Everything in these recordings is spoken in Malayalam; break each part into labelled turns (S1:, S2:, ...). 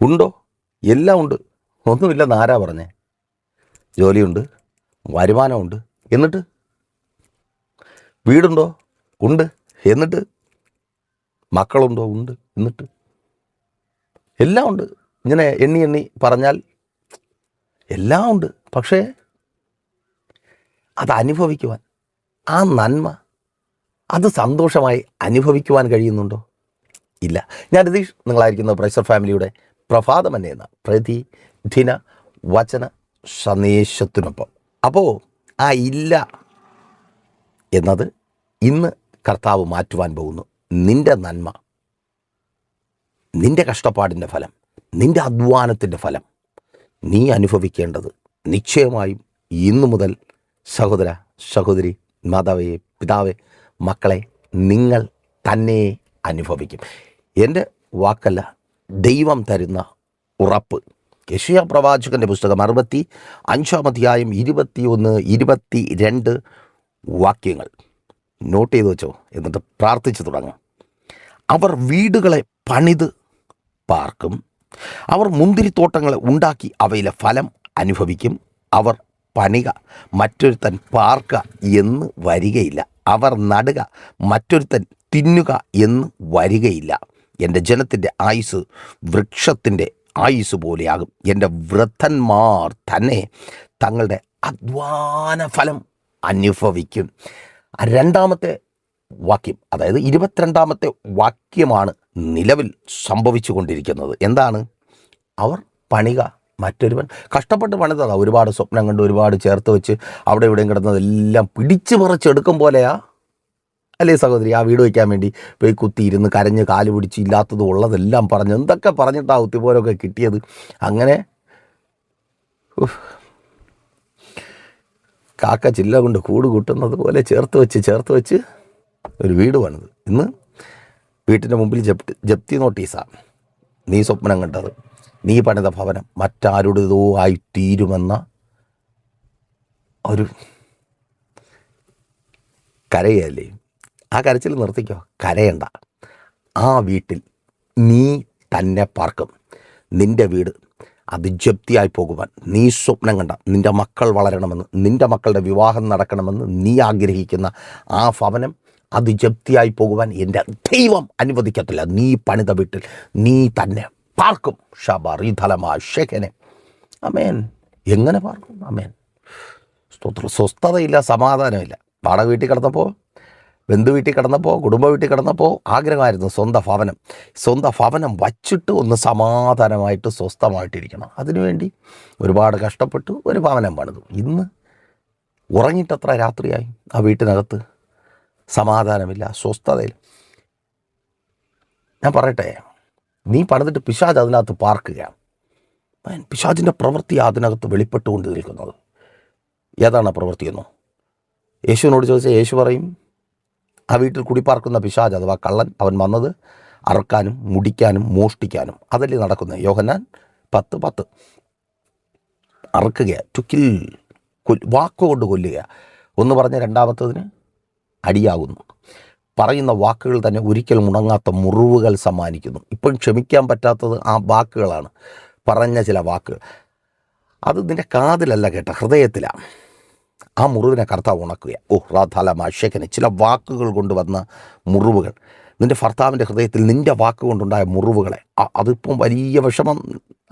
S1: ഉണ്ടോ? എല്ലാം ഉണ്ട്. ഒന്നുമില്ലെന്ന് ആരാ പറഞ്ഞേ? ജോലിയുണ്ട്, വരുമാനമുണ്ട്, എന്നിട്ട് വീടുണ്ടോ? ഉണ്ട്, എന്നിട്ട് മക്കളുണ്ടോ? ഉണ്ട്, എന്നിട്ട് എല്ലാം ഉണ്ട്. ഇങ്ങനെ എണ്ണി എണ്ണി പറഞ്ഞാൽ എല്ലാം ഉണ്ട്. പക്ഷേ അത് അനുഭവിക്കുവാൻ, ആ നന്മ, അത് സന്തോഷമായി അനുഭവിക്കുവാൻ കഴിയുന്നുണ്ടോ? ഇല്ല. ഞാൻ രതീഷ്, നിങ്ങളായിരിക്കുന്ന പ്രൈസർ ഫാമിലിയുടെ പ്രഭാതമന്നെ എന്ന പ്രതിദിന വചന സന്ദേശത്തിനൊപ്പം. അപ്പോൾ ആ ഇല്ല എന്നത് ഇന്ന് കർത്താവ് മാറ്റുവാൻ പോകുന്നു. നിൻ്റെ നന്മ, നിൻ്റെ കഷ്ടപ്പാടിൻ്റെ ഫലം, നിൻ്റെ അധ്വാനത്തിൻ്റെ ഫലം നീ അനുഭവിക്കേണ്ടത് നിശ്ചയമായും ഇന്നു മുതൽ സഹോദര, സഹോദരി, മാതാവേ, പിതാവേ, മക്കളെ, നിങ്ങൾ തന്നെ അനുഭവിക്കും. എൻ്റെ വാക്കല്ല, ദൈവം തരുന്ന ഉറപ്പ്. യെശയ്യാ പ്രവാചകൻ്റെ പുസ്തകം 65-ാം അധ്യായം 21, 22 വാക്യങ്ങൾ നോട്ട് ചെയ്ത് വെച്ചോ. എന്നിട്ട് പ്രാർത്ഥിച്ചു തുടങ്ങും. അവർ വീടുകളെ പണിത് പാർക്കും, അവർ മുന്തിരിത്തോട്ടങ്ങളെ ഉണ്ടാക്കി അവയിലെ ഫലം അനുഭവിക്കും. അവർ പണിക, മറ്റൊരുത്തൻ പാർക്ക എന്ന് വരികയില്ല. അവർ നടുക, മറ്റൊരുത്തൻ തിന്നുക എന്ന് വരികയില്ല. എൻ്റെ ജനത്തിൻ്റെ ആയുസ് വൃക്ഷത്തിൻ്റെ ആയുസ് പോലെയാകും. എൻ്റെ വൃദ്ധന്മാർ തന്നെ തങ്ങളുടെ അധ്വാന ഫലം അനുഭവിക്കും. രണ്ടാമത്തെ വാക്യം, അതായത് 22-ാമത്തെ വാക്യമാണ് നിലവിൽ സംഭവിച്ചു കൊണ്ടിരിക്കുന്നത്. എന്താണ്? അവർ പണിക, മറ്റൊരുവൻ കഷ്ടപ്പെട്ട് പണിതതാണ്. ഒരുപാട് സ്വപ്നം കണ്ട്, ഒരുപാട് ചേർത്ത് വെച്ച് അവിടെ ഇവിടെയും കിടന്നതെല്ലാം പിടിച്ചു പറിച്ചെടുക്കും പോലെയാ അല്ലേ സഹോദരി? ആ വീട് വയ്ക്കാൻ വേണ്ടി പോയി കുത്തിയിരുന്ന് കരഞ്ഞ് കാല് പിടിച്ച് ഇല്ലാത്തതും ഉള്ളതെല്ലാം പറഞ്ഞ് എന്തൊക്കെ പറഞ്ഞിട്ടാ കുത്തിപ്പോരൊക്കെ കിട്ടിയത്. അങ്ങനെ കാക്ക ചില്ല കൊണ്ട് കൂട് കൂട്ടുന്നത് പോലെ ചേർത്ത് വെച്ച് ഒരു വീട് പണിത്. ഇന്ന് വീട്ടിൻ്റെ മുമ്പിൽ ജപ്തി നോട്ടീസാണ്. നീ സ്വപ്നം കണ്ടത്, നീ പണിത ഭവനം മറ്റാരുടേതോ ആയി തീരുമെന്ന ഒരു കരയല്ലേ? ആ കരച്ചിൽ നിർത്തിക്കോ, കരയണ്ട. ആ വീട്ടിൽ നീ തന്നെ പാർക്കും. നിൻ്റെ വീട് അത് ജപ്തിയായി പോകുവാൻ നീ സ്വപ്നം കണ്ട, നിൻ്റെ മക്കൾ വളരണമെന്ന്, നിൻ്റെ മക്കളുടെ വിവാഹം നടക്കണമെന്ന് നീ ആഗ്രഹിക്കുന്ന ആ ഭവനം അത് ജപ്തിയായി പോകുവാൻ എൻ്റെ ദൈവം അനുവദിക്കത്തില്ല. നീ പണിത വീട്ടിൽ നീ തന്നെ പാർക്കും. ഷബറിധലമാശേഖനെ അമേൻ. എങ്ങനെ പാർക്കും? അമേൻ. സ്തോത്രം. സ്വസ്ഥതയില്ല, സമാധാനമില്ല. വാടക വീട്ടിൽ കിടന്നപ്പോൾ, ബന്ധു വീട്ടിൽ കിടന്നപ്പോൾ, കുടുംബ വീട്ടിൽ കിടന്നപ്പോൾ ആഗ്രഹമായിരുന്നു സ്വന്തം ഭവനം വച്ചിട്ട് ഒന്ന് സമാധാനമായിട്ട് സ്വസ്ഥമായിട്ടിരിക്കണം. അതിനുവേണ്ടി ഒരുപാട് കഷ്ടപ്പെട്ടു ഒരു ഭവനം പണിതു. ഇന്ന് ഉറങ്ങിയിട്ടത്ര രാത്രിയായി. ആ വീട്ടിനകത്ത് സമാധാനമില്ല, സ്വസ്ഥതയില്ല. ഞാൻ പറയട്ടെ, നീ പണിതിട്ട് പിശാച് അതിനകത്ത് പാർക്കുകയാണ്. പിശാചിൻ്റെ പ്രവൃത്തി അതിനകത്ത് വെളിപ്പെട്ടുകൊണ്ട് നിൽക്കുന്നത്. ഏതാണ് ആ പ്രവൃത്തിയെന്നോ? യേശുവിനോട് ചോദിച്ചാൽ യേശു പറയും, ആ വീട്ടിൽ കുടിപ്പാർക്കുന്ന പിശാച് അഥവാ കള്ളൻ, അവൻ വന്നത് അറുക്കാനും മുടിക്കാനും മോഷ്ടിക്കാനും. അതല്ലേ നടക്കുന്നത്? യോഹന്നാൻ 10:10. അറുക്കുക, ടു കിൽ, വാക്കുകൊണ്ട് കൊല്ലുക. ഒന്ന് പറഞ്ഞ രണ്ടാമത്തതിന് അടിയാകുന്നു. പറയുന്ന വാക്കുകൾ തന്നെ ഒരിക്കലും ഉണങ്ങാത്ത മുറിവുകൾ സമ്മാനിക്കുന്നു. ഇപ്പോഴും ക്ഷമിക്കാൻ പറ്റാത്തത് ആ വാക്കുകളാണ്. പറഞ്ഞ ചില വാക്കുകൾ അത് നിൻ്റെ കാതിലല്ല കേട്ട, ഹൃദയത്തിലാണ്. ആ മുറിവിനെ കർത്താവ് ഉണക്കുക. റാധാലമാശേഖനെ ചില വാക്കുകൾ കൊണ്ടുവന്ന മുറിവുകൾ, നിൻ്റെ ഭർത്താവിൻ്റെ ഹൃദയത്തിൽ നിൻ്റെ വാക്കുകൊണ്ടുണ്ടായ മുറിവുകളെ, അതിപ്പം വലിയ വിഷമം.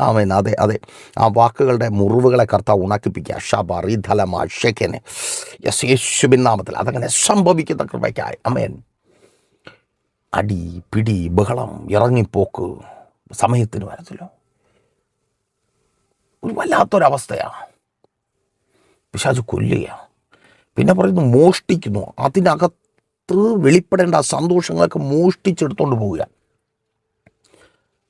S1: ആമേൻ. അതെ, ആ വാക്കുകളുടെ മുറിവുകളെ കർത്താവ് ഉണക്കിപ്പിക്കുക. ഷബറിധലമാശേഖനെ യേശുവിൻ നാമത്തിൽ അതങ്ങനെ സംഭവിക്കുന്ന കൃപയ്ക്കായി. അമേൻ. അടി പിടി ബഹളം ഇറങ്ങിപ്പോക്ക് സമയത്തിന് വരത്തില്ലോ. ഒരു വല്ലാത്തൊരവസ്ഥയാണ്. പിശാച് കൊല്ലുക. പിന്നെ പറയുന്നു മോഷ്ടിക്കുന്നു. അതിനകത്ത് വെളിപ്പെടേണ്ട സന്തോഷങ്ങളൊക്കെ മോഷ്ടിച്ചെടുത്തോണ്ട് പോവുക.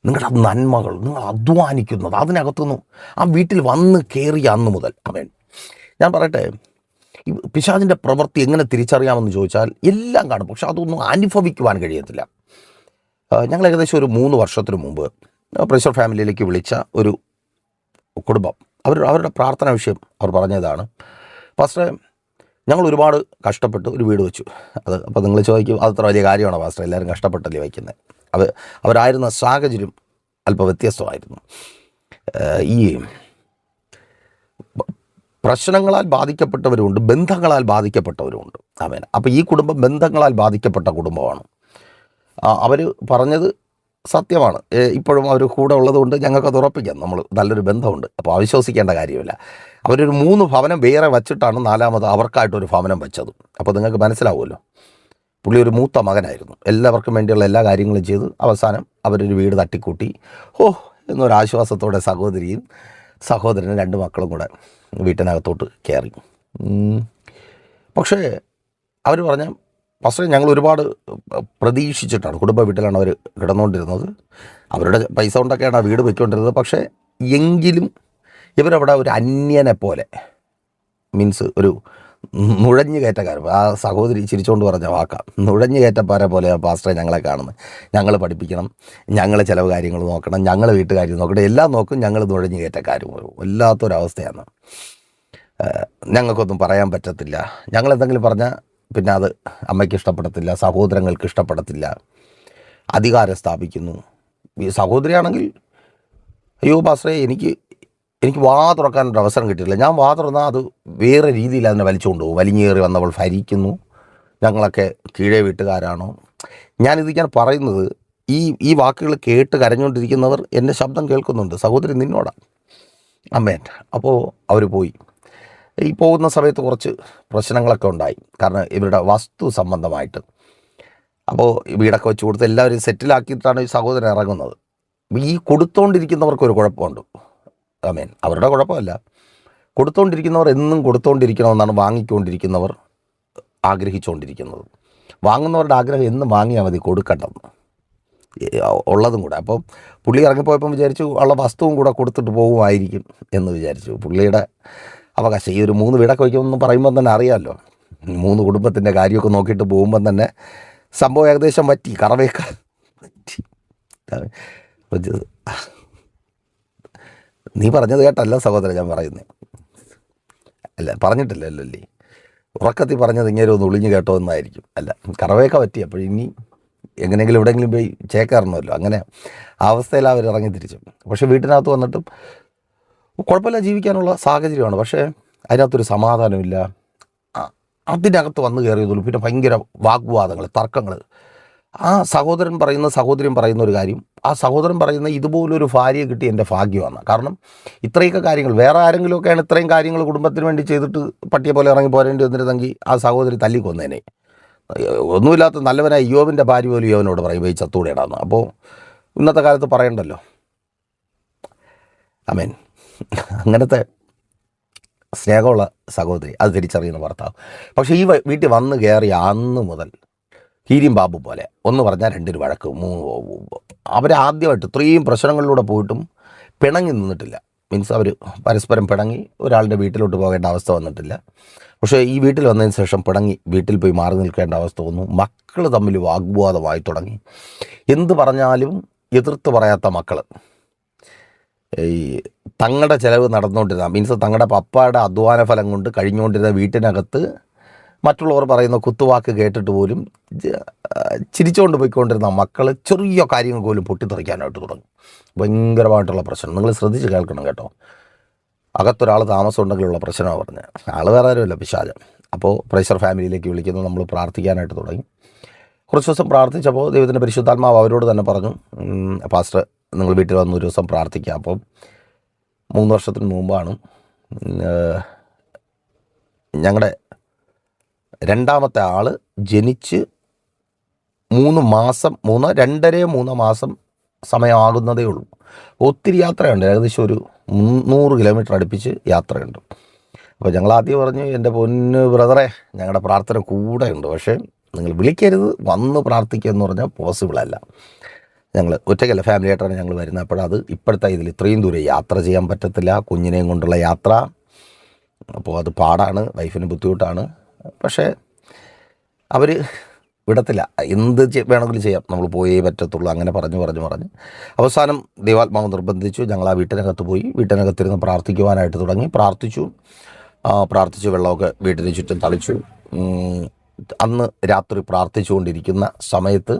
S1: നിങ്ങളുടെ നന്മകൾ, നിങ്ങൾ അധ്വാനിക്കുന്നത് അതിനകത്തുനിന്ന് ആ വീട്ടിൽ വന്ന് കയറിയ അന്ന് മുതൽ. അവൻ ഞാൻ പറയട്ടെ, ഈ പിശാചിൻ്റെ പ്രവൃത്തി എങ്ങനെ തിരിച്ചറിയാമെന്ന് ചോദിച്ചാൽ എല്ലാം കാണും, പക്ഷെ അതൊന്നും അനുഭവിക്കുവാൻ കഴിയത്തില്ല. ഞങ്ങൾ ഏകദേശം ഒരു 3 വർഷത്തിന് മുമ്പ് പ്രൈസർ ഫാമിലിയിലേക്ക് വിളിച്ച ഒരു കുടുംബം, അവരുടെ പ്രാർത്ഥന വിഷയം അവർ പറഞ്ഞതാണ്, പാസ്റ്ററെ ഞങ്ങൾ ഒരുപാട് കഷ്ടപ്പെട്ട് ഒരു വീട് വെച്ചു. അപ്പോൾ നിങ്ങൾ ചോദിക്കും, അതത്ര വലിയ കാര്യമാണോ പാസ്റ്റർ? എല്ലാവരും കഷ്ടപ്പെട്ടല്ലേ വയ്ക്കുന്നത്? അവരായിരുന്ന സാഹചര്യം അല്പം വ്യത്യസ്തമായിരുന്നു. ഈ പ്രശ്നങ്ങളാൽ ബാധിക്കപ്പെട്ടവരുമുണ്ട്, ബന്ധങ്ങളാൽ ബാധിക്കപ്പെട്ടവരുമുണ്ട്. ആമേൻ. അപ്പോൾ ഈ കുടുംബം ബന്ധങ്ങളാൽ ബാധിക്കപ്പെട്ട കുടുംബമാണ്. അവർ പറഞ്ഞത് സത്യമാണ്. ഇപ്പോഴും അവർ കൂടെ ഉള്ളതുകൊണ്ട് ഞങ്ങൾക്കത് ഉറപ്പിക്കാം, നമ്മൾ നല്ലൊരു ബന്ധമുണ്ട്. അപ്പോൾ അവിശ്വസിക്കേണ്ട കാര്യമില്ല. അവരൊരു 3 ഭവനം വേറെ വച്ചിട്ടാണ് 4ാമത് അവർക്കായിട്ടൊരു ഭവനം വെച്ചത്. അപ്പോൾ നിങ്ങൾക്ക് മനസ്സിലാവുമല്ലോ, പുള്ളി ഒരു മൂത്ത മകനായിരുന്നു. എല്ലാവർക്കും വേണ്ടിയുള്ള എല്ലാ കാര്യങ്ങളും ചെയ്ത് അവസാനം അവരൊരു വീട് തട്ടിക്കൂട്ടി എന്നൊരാശ്വാസത്തോടെ സഹോദരിയും സഹോദരനും 2 മക്കളും കൂടെ വീട്ടിനകത്തോട്ട് കയറി. പക്ഷേ അവർ പറഞ്ഞ പക്ഷേ ഞങ്ങൾ ഒരുപാട് പ്രതീക്ഷിച്ചിട്ടാണ്, കുടുംബ വീട്ടിലാണ് അവർ കിടന്നുകൊണ്ടിരുന്നത്. അവരുടെ പൈസ കൊണ്ടൊക്കെയാണ് ആ വീട് വെച്ചുകൊണ്ടിരുന്നത്. പക്ഷേ എങ്കിലും ഇവരവിടെ ഒരു അന്യനെ പോലെ, മീൻസ് ഒരു നുഴഞ്ഞു കയറ്റക്കാരൻ. ആ സഹോദരി ചിരിച്ചുകൊണ്ട് പറഞ്ഞ വാക്കാം, നുഴഞ്ഞു കയറ്റപ്പാരെ പോലെ പാസ്റ്ററെ ഞങ്ങളെ കാണുന്നത്. ഞങ്ങൾ പഠിപ്പിക്കണം, ഞങ്ങൾ ചിലവ് കാര്യങ്ങൾ നോക്കണം, ഞങ്ങൾ വീട്ടുകാര്യം നോക്കണം, എല്ലാം നോക്കും, ഞങ്ങൾ നുഴഞ്ഞു കയറ്റക്കാരും. വല്ലാത്തൊരവസ്ഥയാണ്. ഞങ്ങൾക്കൊന്നും പറയാൻ പറ്റത്തില്ല. ഞങ്ങളെന്തെങ്കിലും പറഞ്ഞാൽ പിന്നെ അത് അമ്മയ്ക്ക് ഇഷ്ടപ്പെടത്തില്ല, സഹോദരങ്ങൾക്ക് ഇഷ്ടപ്പെടത്തില്ല, അധികാരം സ്ഥാപിക്കുന്നു. ഈ സഹോദരിയാണെങ്കിൽ, അയ്യോ പാസ്റ്ററെ എനിക്ക് വാ തുറക്കാനൊരു അവസരം കിട്ടിയില്ല, ഞാൻ വാ തുറന്നാൽ അത് വേറെ രീതിയിൽ അതിനെ വലിച്ചുകൊണ്ട് പോകും, വലിഞ്ഞേറി വന്നവൾ ഭരിക്കുന്നു, ഞങ്ങളൊക്കെ കീഴേ വീട്ടുകാരാണോ. ഞാനിതിങ്ങനെ പറയുന്നത്, ഈ വാക്കുകൾ കേട്ട് കരഞ്ഞുകൊണ്ടിരിക്കുന്നവർ എൻ്റെ ശബ്ദം കേൾക്കുന്നുണ്ട്. സഹോദരി നിന്നോടാണ്. അമ്മേൻ. അപ്പോൾ അവർ പോയി. ഈ പോകുന്ന സമയത്ത് കുറച്ച് പ്രശ്നങ്ങളൊക്കെ ഉണ്ടായി. കാരണം ഇവരുടെ വസ്തു സംബന്ധമായിട്ട്. അപ്പോൾ വീടൊക്കെ വെച്ച് കൊടുത്ത് എല്ലാവരും സെറ്റിലാക്കിയിട്ടാണ് ഈ സഹോദരൻ ഇറങ്ങുന്നത്. ഈ കൊടുത്തുകൊണ്ടിരിക്കുന്നവർക്കൊരു കുഴപ്പമുണ്ട്. ആമേൻ. അവരുടെ കുഴപ്പമല്ല, കൊടുത്തുകൊണ്ടിരിക്കുന്നവർ എന്നും കൊടുത്തുകൊണ്ടിരിക്കണമെന്നാണ് വാങ്ങിക്കൊണ്ടിരിക്കുന്നവർ ആഗ്രഹിച്ചുകൊണ്ടിരിക്കുന്നത്. വാങ്ങുന്നവരുടെ ആഗ്രഹം എന്നും വാങ്ങിയാൽ മതി, കൊടുക്കണ്ടെന്ന് ഉള്ളതും കൂടെ. അപ്പം പുള്ളി ഇറങ്ങിപ്പോയപ്പം വിചാരിച്ചു ഉള്ള വസ്തുവും കൂടെ കൊടുത്തിട്ട് പോകുമായിരിക്കും എന്ന് വിചാരിച്ചു. പുള്ളിയുടെ അവകാശം. ഈ ഒരു 3 വീടൊക്കെ വയ്ക്കുമെന്ന് പറയുമ്പം തന്നെ അറിയാമല്ലോ, 3 കുടുംബത്തിൻ്റെ കാര്യമൊക്കെ നോക്കിയിട്ട് പോകുമ്പം തന്നെ സംഭവം ഏകദേശം വറ്റി, കറവേക്ക വറ്റി. നീ പറഞ്ഞത് കേട്ടല്ല സഹോദരൻ ഞാൻ പറയുന്നത്, അല്ല പറഞ്ഞിട്ടില്ലല്ലോ അല്ലേ, ഉറക്കത്തിൽ പറഞ്ഞത് ഇങ്ങനെ ഒന്ന് ഒളിഞ്ഞു കേട്ടോ എന്നായിരിക്കും. അല്ല, കറവേക്ക പറ്റി. അപ്പോൾ ഇനി എങ്ങനെയെങ്കിലും എവിടെയെങ്കിലും പോയി ചേക്കാറണമല്ലോ. അങ്ങനെ ആ അവസ്ഥയിൽ അവർ ഇറങ്ങി തിരിച്ചു. പക്ഷേ വീട്ടിനകത്ത് വന്നിട്ടും കുഴപ്പമില്ല, ജീവിക്കാനുള്ള സാഹചര്യമാണ്. പക്ഷേ അതിനകത്തൊരു സമാധാനമില്ല. അതിനകത്ത് വന്ന് കയറിയതുള്ളൂ. പിന്നെ ഭയങ്കര വാഗ്വാദങ്ങൾ, തർക്കങ്ങൾ. ആ സഹോദരൻ പറയുന്ന സഹോദരൻ പറയുന്ന ഒരു കാര്യം, ആ സഹോദരൻ പറയുന്ന ഇതുപോലൊരു ഭാര്യയെ കിട്ടി എൻ്റെ ഭാഗ്യമാണ്. കാരണം ഇത്രയൊക്കെ കാര്യങ്ങൾ വേറെ ആരെങ്കിലുമൊക്കെയാണ് ഇത്രയും കാര്യങ്ങൾ കുടുംബത്തിന് വേണ്ടി ചെയ്തിട്ട് പട്ടിയെ പോലെ ഇറങ്ങി പോരേണ്ടി വന്നിരുന്നെങ്കിൽ ആ സഹോദരി തല്ലിക്കൊന്നേനെ. ഒന്നുമില്ലാത്ത നല്ലവനായ യോബിൻ്റെ ഭാര്യ പോലും യോവനോട് പറയും ഈ ചത്തൂടെയിടാന്ന്. അപ്പോൾ ഇന്നത്തെ കാലത്ത് പറയണ്ടല്ലോ. ആമേൻ. അങ്ങനത്തെ സ്നേഹമുള്ള സഹോദരി, അത് തിരിച്ചറിയുന്ന ഭർത്താവ്. പക്ഷേ ഈ വീട്ടിൽ വന്ന് കയറിയ അന്ന് മുതൽ ഹീരിയും ബാബു പോലെ, ഒന്ന് പറഞ്ഞാൽ 2 വഴക്ക്. അവരാദ്യമായിട്ട് ഇത്രയും പ്രശ്നങ്ങളിലൂടെ പോയിട്ടും പിണങ്ങി നിന്നിട്ടില്ല. മീൻസ് അവർ പരസ്പരം പിണങ്ങി ഒരാളുടെ വീട്ടിലോട്ട് പോകേണ്ട അവസ്ഥ വന്നിട്ടില്ല. പക്ഷേ ഈ വീട്ടിൽ വന്നതിന് ശേഷം പിണങ്ങി വീട്ടിൽ പോയി മാറി നിൽക്കേണ്ട അവസ്ഥ വന്നു. മക്കൾ തമ്മിൽ വാഗ്വാദമായി തുടങ്ങി. എന്ത് പറഞ്ഞാലും എതിർത്ത് പറയാത്ത മക്കൾ. ഈ തങ്ങളുടെ ചിലവ് നടന്നുകൊണ്ടിരുന്ന, മീൻസ് തങ്ങളുടെ പപ്പയുടെ അധ്വാന ഫലം കൊണ്ട് കഴിഞ്ഞുകൊണ്ടിരുന്ന വീട്ടിനകത്ത് മറ്റുള്ളവർ പറയുന്ന കുത്തുവാക്ക് കേട്ടിട്ട് പോലും ചിരിച്ചുകൊണ്ട് പോയിക്കൊണ്ടിരുന്ന മക്കൾ ചെറിയ കാര്യങ്ങൾ പോലും പൊട്ടിത്തെറിക്കാനായിട്ട് തുടങ്ങി. ഭയങ്കരമായിട്ടുള്ള പ്രശ്നം. നിങ്ങൾ ശ്രദ്ധിച്ച് കേൾക്കണം കേട്ടോ. അകത്തൊരാൾ താമസം ഉണ്ടെങ്കിലുള്ള പ്രശ്നമാണ് പറഞ്ഞത്. ആൾ വേറെ ആരുമല്ല, പിശാചം. അപ്പോൾ പ്രൈസർ ഫാമിലിയിലേക്ക് വിളിക്കുന്നു. നമ്മൾ പ്രാർത്ഥിക്കാനായിട്ട് തുടങ്ങി. കുറച്ച് ദിവസം പ്രാർത്ഥിച്ചപ്പോൾ ദൈവത്തിൻ്റെ പരിശുദ്ധാത്മാവ് അവരോട് തന്നെ പറഞ്ഞു, പാസ്റ്റർ നിങ്ങൾ വീട്ടിൽ വന്ന് ഒരു ദിവസം പ്രാർത്ഥിക്കാം. അപ്പം 3 വർഷത്തിന് മുമ്പാണ് ഞങ്ങളുടെ 2ാമത്തെ ആൾ ജനിച്ച് 3 മാസം 2.5-3 മാസം സമയമാകുന്നതേ ഉള്ളൂ. ഒത്തിരി യാത്രയുണ്ട്, ഏകദേശം ഒരു 300 കിലോമീറ്റർ അടുപ്പിച്ച് യാത്രയുണ്ട്. അപ്പോൾ ഞങ്ങൾ ആദ്യം പറഞ്ഞു, എൻ്റെ പൊന്ന് ബ്രദറെ ഞങ്ങളുടെ പ്രാർത്ഥന കൂടെ ഉണ്ട്, പക്ഷേ നിങ്ങൾ വിളിക്കരുത്, വന്ന് പ്രാർത്ഥിക്കുക എന്ന് പറഞ്ഞാൽ പോസിബിളല്ല. ഞങ്ങൾ ഒറ്റയ്ക്കല്ല, ഫാമിലി ആയിട്ടാണ് ഞങ്ങൾ വരുന്നത്. അപ്പോഴത് ഇപ്പോഴത്തെ ഇതിൽ ഇത്രയും ദൂരം യാത്ര ചെയ്യാൻ പറ്റത്തില്ല, കുഞ്ഞിനെയും കൊണ്ടുള്ള യാത്ര. അപ്പോൾ അത് പാടാണ്, വൈഫിന് ബുദ്ധിമുട്ടാണ്. പക്ഷേ അവർ വിടത്തില്ല, എന്ത് വേണമെങ്കിലും ചെയ്യാം, നമ്മൾ പോയേ പറ്റത്തുള്ളൂ. അങ്ങനെ പറഞ്ഞ് അവസാനം ദൈവാത്മാവ് നിർബന്ധിച്ചു. ഞങ്ങൾ ആ വീട്ടിനകത്ത് പോയി, വീട്ടിനകത്തിരുന്ന് പ്രാർത്ഥിക്കുവാനായിട്ട് തുടങ്ങി. പ്രാർത്ഥിച്ചു വെള്ളമൊക്കെ വീട്ടിന് ചുറ്റും തളിച്ചു. അന്ന് രാത്രി പ്രാർത്ഥിച്ചുകൊണ്ടിരിക്കുന്ന സമയത്ത്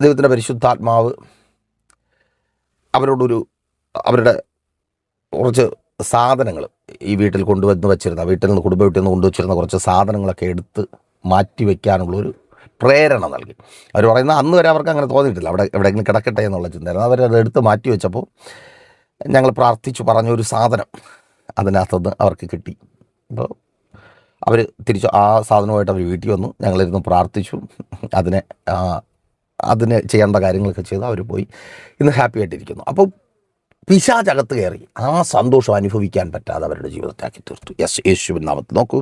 S1: ദൈവത്തിൻ്റെ പരിശുദ്ധാത്മാവ് അവരുടെ കുറച്ച് സാധനങ്ങൾ ഈ വീട്ടിൽ വീട്ടിൽ നിന്ന് കുടുംബ വീട്ടിൽ നിന്ന് കൊണ്ടുവച്ചിരുന്ന കുറച്ച് സാധനങ്ങളൊക്കെ എടുത്ത് മാറ്റി വയ്ക്കാനുള്ളൊരു പ്രേരണ നൽകി. അവർ പറയുന്നത് അന്ന് വരെ അവർക്ക് അങ്ങനെ തോന്നിയിട്ടില്ല, അവിടെ എവിടെയെങ്കിലും കിടക്കട്ടെ എന്നുള്ള ചിന്തയായിരുന്നു. അവരത് എടുത്ത് മാറ്റി വെച്ചപ്പോൾ ഞങ്ങൾ പ്രാർത്ഥിച്ചു പറഞ്ഞൊരു സാധനം അതിനകത്തുനിന്ന് അവർക്ക് കിട്ടി. അപ്പോൾ അവർ തിരിച്ചു ആ സാധനമായിട്ട് അവർ വീട്ടിൽ വന്നു. ഞങ്ങളിരുന്ന് പ്രാർത്ഥിച്ചു, അതിന് ചെയ്യേണ്ട കാര്യങ്ങളൊക്കെ ചെയ്ത് അവർ പോയി. ഇന്ന് ഹാപ്പി ആയിട്ടിരിക്കുന്നു. അപ്പോൾ പിശാചകത്ത് കയറി ആ സന്തോഷം അനുഭവിക്കാൻ പറ്റാതെ അവരുടെ ജീവിതത്തെ ആക്കി തീർത്തു. യേശുവിൻ നാമത്തിൽ നോക്കൂ,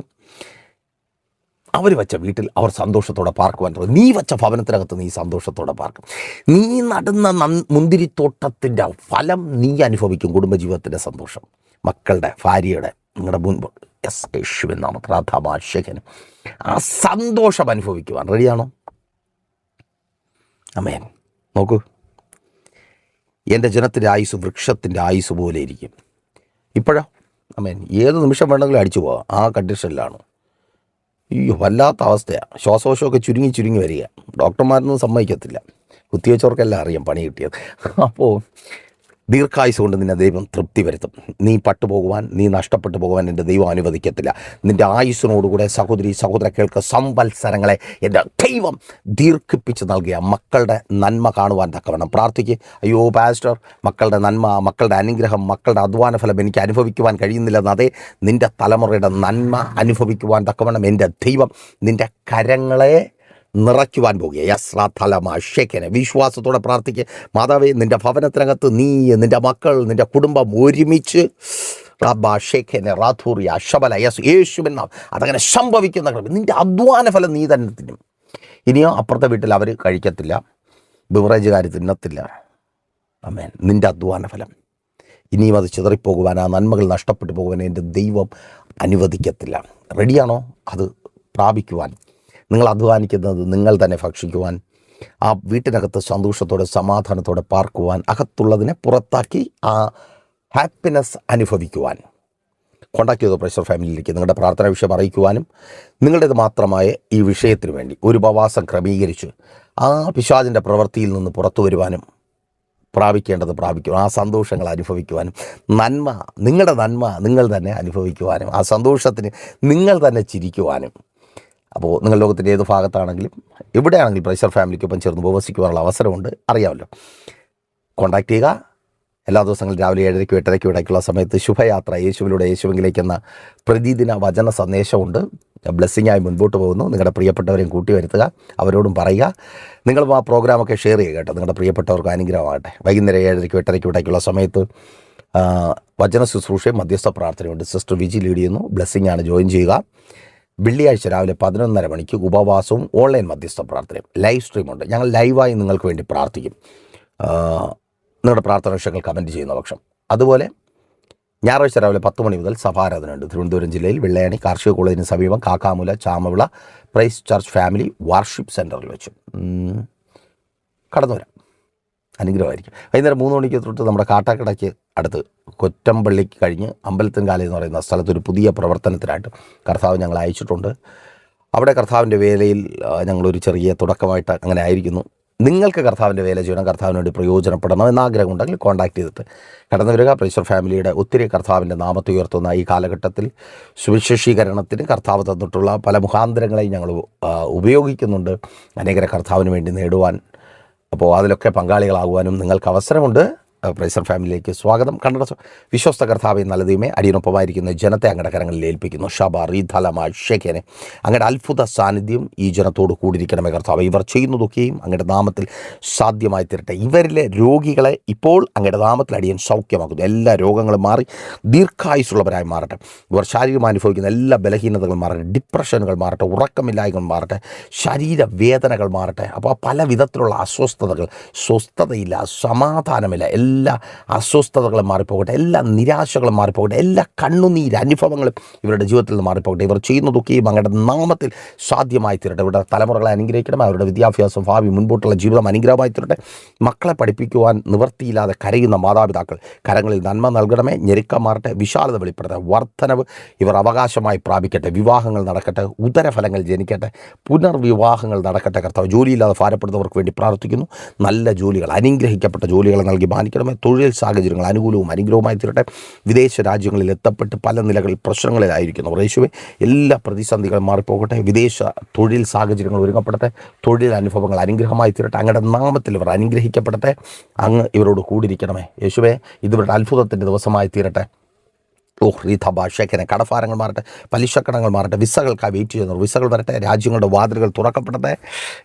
S1: അവർ വെച്ച വീട്ടിൽ അവർ സന്തോഷത്തോടെ പാർക്കുവാൻ തുടങ്ങി. നീ വെച്ച ഭവനത്തിനകത്ത് നീ സന്തോഷത്തോടെ പാർക്കും. നീ നടുന്ന മുന്തിരിത്തോട്ടത്തിൻ്റെ ഫലം നീ അനുഭവിക്കും. കുടുംബജീവിതത്തിൻ്റെ സന്തോഷം, മക്കളുടെ, ഭാര്യയുടെ, നിങ്ങളുടെ മുൻപ് യേശുവിൻ നാമത്തിൽ അഥമാശകനും ആ സന്തോഷം അനുഭവിക്കുവാൻ റെഡിയാണോ? ആമേൻ. നോക്കൂ, എൻ്റെ ജനത്തിൻ്റെ ആയുസ് വൃക്ഷത്തിൻ്റെ ആയുസ് പോലെ ഇരിക്കും. ഇപ്പോഴോ ആമേൻ, ഏത് നിമിഷം വേണമെങ്കിലും അടിച്ചു പോകാം. ആ കണ്ടീഷനിലാണ്. അയ്യോ, വല്ലാത്ത അവസ്ഥയാണ്. ശ്വാസകോശമൊക്കെ ചുരുങ്ങി വരിക. ഡോക്ടർമാരൊന്നും സമ്മതിക്കത്തില്ല. കുത്തിവെച്ചവർക്കെല്ലാം അറിയാം പണി കിട്ടിയത്. അപ്പോൾ ദീർഘായുസ് കൊണ്ട് നിന്നെ ദൈവം തൃപ്തി വരുത്തും. നീ പട്ടുപോകുവാൻ, നീ നഷ്ടപ്പെട്ടു പോകുവാൻ എൻ്റെ ദൈവം അനുവദിക്കത്തില്ല. നിൻ്റെ ആയുസ്സിനോടുകൂടെ സഹോദര കേൾക്കുക, സംവത്സരങ്ങളെ എൻ്റെ ദൈവം ദീർഘിപ്പിച്ച് നൽകിയ മക്കളുടെ നന്മ കാണുവാൻ തക്കവണ്ണം പ്രാർത്ഥിക്കുക. അയ്യോ പാസ്റ്റർ, മക്കളുടെ നന്മ, മക്കളുടെ അനുഗ്രഹം, മക്കളുടെ അധ്വാന ഫലം എനിക്ക് അനുഭവിക്കുവാൻ കഴിയുന്നില്ലെന്ന്. അതേ, നിൻ്റെ തലമുറയുടെ നന്മ അനുഭവിക്കുവാൻ തക്കവണ്ണം എൻ്റെ ദൈവം നിൻ്റെ കരങ്ങളെ നിറയ്ക്കുവാൻ പോകുക. യസ്രാഥലമാശേഖനെ വിശ്വാസത്തോടെ പ്രാർത്ഥിക്കുക. മാതാവേ, നിൻ്റെ ഭവനത്തിനകത്ത് നീ, നിൻ്റെ മക്കൾ, നിൻ്റെ കുടുംബം ഒരുമിച്ച് റാബാഷേഖനെ റാഥൂറിയ ശബല യേശുവിൻ നാമം അതങ്ങനെ സംഭവിക്കുന്ന നിൻ്റെ അധ്വാന ഫലം നീ തന്നെ തിന്നും. ഇനിയോ അപ്പുറത്തെ വീട്ടിൽ അവർ കഴിക്കത്തില്ല, ബിവറേജുകാർ തിന്നത്തില്ല. ആമേൻ. നിൻ്റെ അധ്വാന ഫലം ഇനിയും അത് ചിതറിപ്പോകുവാൻ, ആ നന്മകൾ നഷ്ടപ്പെട്ടു പോകുവാൻ എൻ്റെ ദൈവം അനുവദിക്കത്തില്ല. റെഡിയാണോ അത് പ്രാപിക്കുവാൻ? നിങ്ങൾ അധ്വാനിക്കുന്നത് നിങ്ങൾ തന്നെ ഭക്ഷിക്കുവാൻ, ആ വീട്ടിനകത്ത് സന്തോഷത്തോടെ സമാധാനത്തോടെ പാർക്കുവാൻ, അകത്തുള്ളതിനെ പുറത്താക്കി ആ ഹാപ്പിനെസ് അനുഭവിക്കുവാൻ. കോൺടാക്ട് ചെയ്തോ പ്രഷർ ഫാമിലിയിലേക്ക് നിങ്ങളുടെ പ്രാർത്ഥന വിഷയം അറിയിക്കുവാനും നിങ്ങളുടേത് മാത്രമായ ഈ വിഷയത്തിന് വേണ്ടി ഒരു ഉപവാസം ക്രമീകരിച്ച് ആ പിശാചിൻ്റെ പ്രവൃത്തിയിൽ നിന്ന് പുറത്തു വരുവാനും, പ്രാപിക്കേണ്ടത് പ്രാപിക്കും, ആ സന്തോഷങ്ങൾ അനുഭവിക്കുവാനും, നിങ്ങളുടെ നന്മ നിങ്ങൾ തന്നെ അനുഭവിക്കുവാനും, ആ സന്തോഷത്തിന് നിങ്ങൾ തന്നെ ചിരിക്കുവാനും. അപ്പോൾ നിങ്ങൾ ലോകത്തിൻ്റെ ഏത് ഭാഗത്താണെങ്കിലും എവിടെയാണെങ്കിലും പ്രഷർ ഫാമിലിക്കൊപ്പം ചേർന്ന് ഉപവസിക്കുവാനുള്ള അവസരമുണ്ട്. അറിയാമല്ലോ. കോൺടാക്ട് ചെയ്യുക. എല്ലാ ദിവസങ്ങളും രാവിലെ 7:30 8:30 ഇടയ്ക്കുള്ള സമയത്ത് ശുഭയാത്ര യേശുവിലൂടെ യേശുവിലേക്കെന്ന പ്രതിദിന വചന സന്ദേശമുണ്ട്. ബ്ലെസ്സിങ്ങായി മുൻപോട്ട് പോകുന്നു. നിങ്ങളുടെ പ്രിയപ്പെട്ടവരെയും കൂട്ടി വരുത്തുക, അവരോടും പറയുക. നിങ്ങളും ആ പ്രോഗ്രാമൊക്കെ ഷെയർ ചെയ്യുക കേട്ടോ. നിങ്ങളുടെ പ്രിയപ്പെട്ടവർക്ക് അനുഗ്രഹമാകട്ടെ. വൈകുന്നേരം 7:30 8:30 ഇടയ്ക്കുള്ള സമയത്ത് വചന ശുശ്രൂഷയും മധ്യസ്ഥ പ്രാർത്ഥനയുണ്ട്. സിസ്റ്റർ വിജി ലീഡ് ചെയ്യുന്നു. ബ്ലെസ്സിങ്ങാണ്. ജോയിൻ ചെയ്യുക. വെള്ളിയാഴ്ച രാവിലെ 11:30 മണിക്ക് ഉപവാസവും ഓൺലൈൻ മധ്യസ്ഥ പ്രാർത്ഥനയും ലൈവ് സ്ട്രീമുണ്ട്. ഞങ്ങൾ ലൈവായി നിങ്ങൾക്ക് വേണ്ടി പ്രാർത്ഥിക്കും, നിങ്ങളുടെ പ്രാർത്ഥന വിഷയങ്ങൾ കമൻറ്റ് ചെയ്യുന്ന പക്ഷം. അതുപോലെ ഞായറാഴ്ച രാവിലെ 10 മണി മുതൽ സഭാരാധനയുണ്ട്. തിരുവനന്തപുരം ജില്ലയിൽ വെള്ളയാണി കാർഷിക കോളേജിന് സമീപം Kakkamoola Chamavila praise church family worship സെൻറ്ററിൽ വെച്ച് കടന്നു വരാം. അനുഗ്രഹമായിരിക്കും. വൈകുന്നേരം 3 മണിക്ക് തൊട്ട് നമ്മുടെ കാട്ടാക്കടയ്ക്ക് അടുത്ത് കൊറ്റമ്പള്ളിക്ക് കഴിഞ്ഞ് അമ്പലത്തിൻകാല എന്ന് പറയുന്ന സ്ഥലത്ത് ഒരു പുതിയ പ്രവർത്തനത്തിനായിട്ട് കർത്താവ് ഞങ്ങൾ അയച്ചിട്ടുണ്ട്. അവിടെ കർത്താവിൻ്റെ വേലയിൽ ഞങ്ങളൊരു ചെറിയ തുടക്കമായിട്ട് അങ്ങനെ ആയിരിക്കുന്നു. നിങ്ങൾക്ക് കർത്താവിൻ്റെ വേല ചെയ്യണം, കർത്താവിന് വേണ്ടി പ്രയോജനപ്പെടണം എന്നാഗ്രഹം ഉണ്ടെങ്കിൽ കോൺടാക്ട് ചെയ്തിട്ട് കടന്നു വരിക. പ്രൈസർ ഫാമിലിയുടെ ഒത്തിരി കർത്താവിൻ്റെ നാമത്തെ ഉയർത്തുന്ന ഈ കാലഘട്ടത്തിൽ സുവിശേഷീകരണത്തിന് കർത്താവ് തന്നിട്ടുള്ള പല മുഖാന്തരങ്ങളെയും ഞങ്ങൾ ഉപയോഗിക്കുന്നുണ്ട്, അനേകരെ കർത്താവിന് വേണ്ടി നേടുവാൻ. അപ്പോൾ അതിലൊക്കെ പങ്കാളികളാകുവാനും നിങ്ങൾക്ക് അവസരമുണ്ട്. പ്രൈസർ ഫാമിലിയിലേക്ക് സ്വാഗതം. കണ്ണട വിശ്വസ്ത കർത്താവെ നല്ല ദൈവമേ, അടിയനൊപ്പമായിരിക്കുന്ന ജനത്തെ അങ്ങയുടെ കരങ്ങളിൽ ഏൽപ്പിക്കുന്നു. ഷബ റീധലമാഷേഖനെ അങ്ങയുടെ അത്ഭുത സാന്നിധ്യം ഈ ജനത്തോട് കൂടിയിരിക്കണമേ കർത്താവ്. ഇവർ ചെയ്യുന്നതൊക്കെയും അങ്ങയുടെ നാമത്തിൽ സാധ്യമായി തീരട്ടെ. ഇവരിലെ രോഗികളെ ഇപ്പോൾ അങ്ങയുടെ നാമത്തിൽ അടിയൻ സൗഖ്യമാക്കുന്നു. എല്ലാ രോഗങ്ങളും മാറി ദീർഘായുസുള്ളവരായി മാറട്ടെ. ഇവർ ശാരീരികമായി അനുഭവിക്കുന്ന എല്ലാ ബലഹീനതകളും മാറട്ടെ, ഡിപ്രഷനുകൾ മാറട്ടെ, ഉറക്കമില്ലായ്മകൾ മാറട്ടെ, ശരീരവേദനകൾ മാറട്ടെ. അപ്പോൾ പല വിധത്തിലുള്ള അസ്വസ്ഥതകൾ, സ്വസ്ഥതയില്ല, സമാധാനമില്ല, എല്ലാ അസ്വസ്ഥതകളും മാറിപ്പോകട്ടെ, എല്ലാ നിരാശകളും മാറിപ്പോകട്ടെ, എല്ലാ കണ്ണുനീര് അനുഭവങ്ങളും ഇവരുടെ ജീവിതത്തിൽ നിന്ന് മാറിപ്പോകട്ടെ. ഇവർ ചെയ്യുന്നതൊക്കെയും അങ്ങയുടെ നാമത്തിൽ സാധ്യമായി തീരട്ടെ. ഇവരുടെ തലമുറകളെ അനുഗ്രഹിക്കണം. അവരുടെ വിദ്യാഭ്യാസം, ഭാവി, മുൻപോട്ടുള്ള ജീവിതം അനുഗ്രഹമായി തീരട്ടെ. മക്കളെ പഠിപ്പിക്കുവാൻ നിവൃത്തിയില്ലാതെ കരയുന്ന മാതാപിതാക്കൾ കരങ്ങളിൽ നന്മ നൽകണമേ. ഞെരുക്കം മാറട്ടെ, വിശാലത വെളിപ്പെടട്ടെ, വർധനവ് ഇവർ അവകാശമായി പ്രാപിക്കട്ടെ. വിവാഹങ്ങൾ നടക്കട്ടെ, ഉദരഫലങ്ങൾ ജനിക്കട്ടെ, പുനർവിവാഹങ്ങൾ നടക്കട്ടെ. കർത്താവ്, ജോലിയില്ലാതെ ഭാരപ്പെടുന്നവർക്ക് വേണ്ടി പ്രാർത്ഥിക്കുന്നു. നല്ല ജോലികൾ, അനുഗ്രഹിക്കപ്പെട്ട ജോലികൾ നൽകി മാനിക്കണമേ. തൊഴിൽ സാഹചര്യങ്ങൾ അനുകൂലവും അനുഗ്രഹവുമായി തീരട്ടെ. വിദേശ രാജ്യങ്ങളിൽ എത്തപ്പെട്ട് പല നിലകളിൽ പ്രശ്നങ്ങളിലായിരിക്കുന്നു യേശുവേ, എല്ലാ പ്രതിസന്ധികളും മാറിപ്പോകട്ടെ. വിദേശ തൊഴിൽ സാഹചര്യങ്ങൾ ഒരുങ്ങപ്പെടട്ടെ. തൊഴിൽ അനുഭവങ്ങൾ അനുഗ്രഹമായി തീരട്ടെ. അങ്ങയുടെ നാമത്തിൽ ഇവർ അനുഗ്രഹിക്കപ്പെടട്ടെ. അങ്ങ് ഇവരോട് കൂടിയിരിക്കണമേ യേശുവേ. ഇതിവരുടെ അത്ഭുതത്തിൻ്റെ ദിവസമായി തീരട്ടെ. റീഥഭാഷേഖനെ കടഭാരങ്ങൾ മാറട്ടെ, പലിശക്കടങ്ങൾ മാറട്ടെ, വിസകൾക്കായി വെയിറ്റ് ചെയ്യുന്നവർ വിസകൾ വരട്ടെ, രാജ്യങ്ങളുടെ വാതിലുകൾ തുറക്കപ്പെടട്ടെ,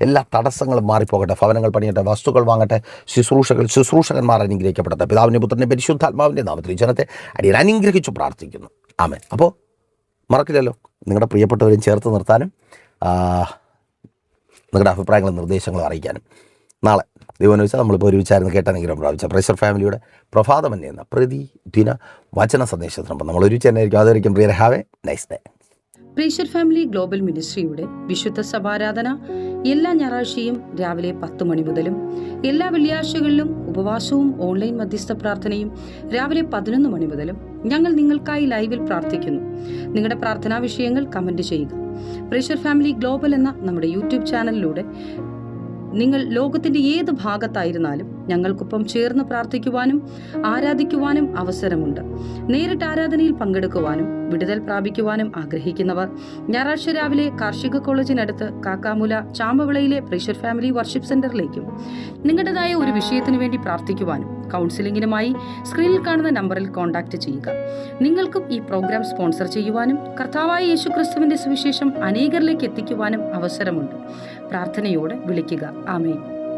S1: എല്ലാ തടസ്സങ്ങളും മാറിപ്പോകട്ടെ, ഭവനങ്ങൾ പണിയട്ടെ, വസ്തുക്കൾ വാങ്ങട്ടെ, ശുശ്രൂഷകന്മാർ അനുഗ്രഹിക്കപ്പെടട്ടെ. പിതാവിൻ്റെ പുത്രൻ്റെ പരിശുദ്ധാത്മാവിൻ്റെ നാമത്തിൽ ഈ ജനത്തെ അടിയൻ അനുഗ്രഹിച്ചു പ്രാർത്ഥിക്കുന്നു. ആമേൻ. അപ്പോൾ മറക്കില്ലല്ലോ നിങ്ങളുടെ പ്രിയപ്പെട്ടവരെയും ചേർത്ത് നിർത്താനും നിങ്ങളുടെ അഭിപ്രായങ്ങളും നിർദ്ദേശങ്ങളും അറിയിക്കാനും. നാളെ ദൈവം വെച്ചാൽ നമ്മളിപ്പോൾ ഒരുമിച്ചായിരുന്നു കേട്ടാനെങ്കിലും പ്രാപിച്ച പ്രഷർ ഫാമിലിയുടെ പ്രഭാതം എന്ന പ്രതിദിന വചന സന്ദേശത്തിനൊപ്പം നമ്മൾ ഒരുമിച്ച് തന്നെ ആയിരിക്കും. അതായിരിക്കും prayer. Have a nice day.
S2: പ്രേഷർ ഫാമിലി ഗ്ലോബൽ മിനിസ്ട്രിയുടെ വിശുദ്ധ സഭാരാധന എല്ലാ ഞായറാഴ്ചയും രാവിലെ 10 മണി മുതലും എല്ലാ വെള്ളിയാഴ്ചകളിലും ഉപവാസവും ഓൺലൈൻ മധ്യസ്ഥ പ്രാർത്ഥനയും രാവിലെ 11 മണി മുതലും ഞങ്ങൾ നിങ്ങൾക്കായി ലൈവിൽ പ്രാർത്ഥിക്കുന്നു. നിങ്ങളുടെ പ്രാർത്ഥനാ വിഷയങ്ങൾ കമന്റ് ചെയ്യുക. പ്രേഷർ ഫാമിലി ഗ്ലോബൽ എന്ന നമ്മുടെ യൂട്യൂബ് ചാനലിലൂടെ നിങ്ങൾ ലോകത്തിന്റെ ഏത് ഭാഗത്തായിരുന്നാലും ഞങ്ങൾക്കൊപ്പം ചേർന്ന് പ്രാർത്ഥിക്കുവാനും ആരാധിക്കുവാനും അവസരമുണ്ട്. നേരിട്ട് ആരാധനയിൽ പങ്കെടുക്കുവാനും വിടുതൽ പ്രാപിക്കുവാനും ആഗ്രഹിക്കുന്നവർ ഞായറാഴ്ച രാവിലെ കാർഷിക കോളേജിനടുത്ത് കാക്കാമുല ചാമ്പവിളയിലെ പ്രേഷർ ഫാമിലി വർഷിപ്പ് സെന്ററിലേക്കും നിങ്ങളുടേതായ ഒരു വിഷയത്തിനു വേണ്ടി പ്രാർത്ഥിക്കുവാനും കൗൺസിലിംഗിനുമായി സ്ക്രീനിൽ കാണുന്ന നമ്പറിൽ കോൺടാക്ട് ചെയ്യുക. നിങ്ങൾക്കും ഈ പ്രോഗ്രാം സ്പോൺസർ ചെയ്യുവാനും കർത്താവായ യേശുക്രിസ്തുവിന്റെ സുവിശേഷം അനേകരിലേക്ക് എത്തിക്കുവാനും അവസരമുണ്ട്. പ്രാർത്ഥനയോടെ വിളിക്കുക. ആമേൻ.